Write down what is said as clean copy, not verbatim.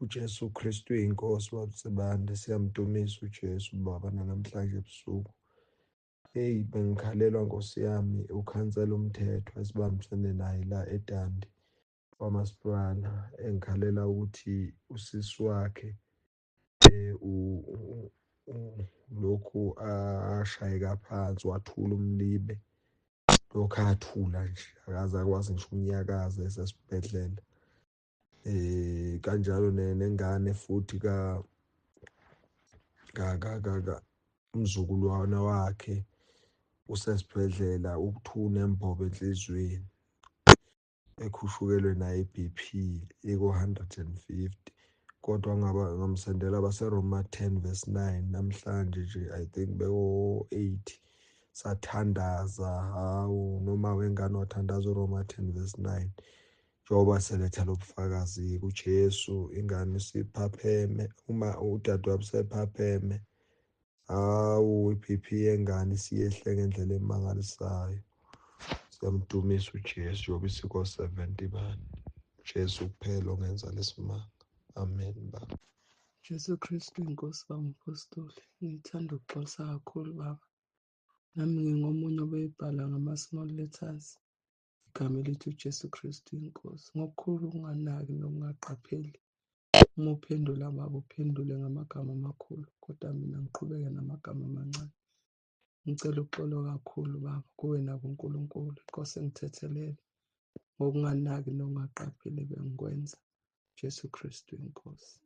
uJesu Kristu uyinkosi babusibande, siyamdumisa uJesu Baba nanamhlanje ebusuku. Hey, bengikhalelwa Nkosi yami ukhansela umthetho esibambisene naye la eDandi kwaMasipala, engikhalela ukuthi usisi wakhe lokhu ashayeka phansi wathula umlibe, lokhu athula nje akaze akwazi ngisho unyakaza esesibhedlela. Kanjalo nengane futhi umzukulwana wakhe usesibhedlela, ukuthuna embobo enhlizweni, ekhushukelwe naye i-BP iko-150, kodwa ngamsendela baseRoma 10:9 namhlanje nje, I think beko-8, sathandaza. Hawu, noma wengane wathandaza uRoma 10:9, njengoba seletha lobufakazi kuJesu, ingane isiphapheme, uma udadewabo sephapheme. Hawu, i-BP yengane isiyehle ngendlela emangalisayo. Siyamdumisa uJesu, njengoba isiko 70 bani. Jesu kuphela ongenza lesimanga. Amen Baba. Jesu Kristu inkosi bangapostoli, ngithanda ukuxosa kakhulu Baba. Nami ngingomunye obeyibhala ngama-small letters igama elithi uJesu Kristu inkosi, ngokukhulu ukunganaki nokungaqapheli. Uma uphendula Baba uphendule ngamagama amakhulu, kodwa mina ngiqhubeke namagama amancane. Ngicela uxolo kakhulu Baba kuwe nabo uNkulunkulu, inkosi engithethelele ngokunganaki nokungaqapheli bengikwenza. Jesu Kristu inkosi.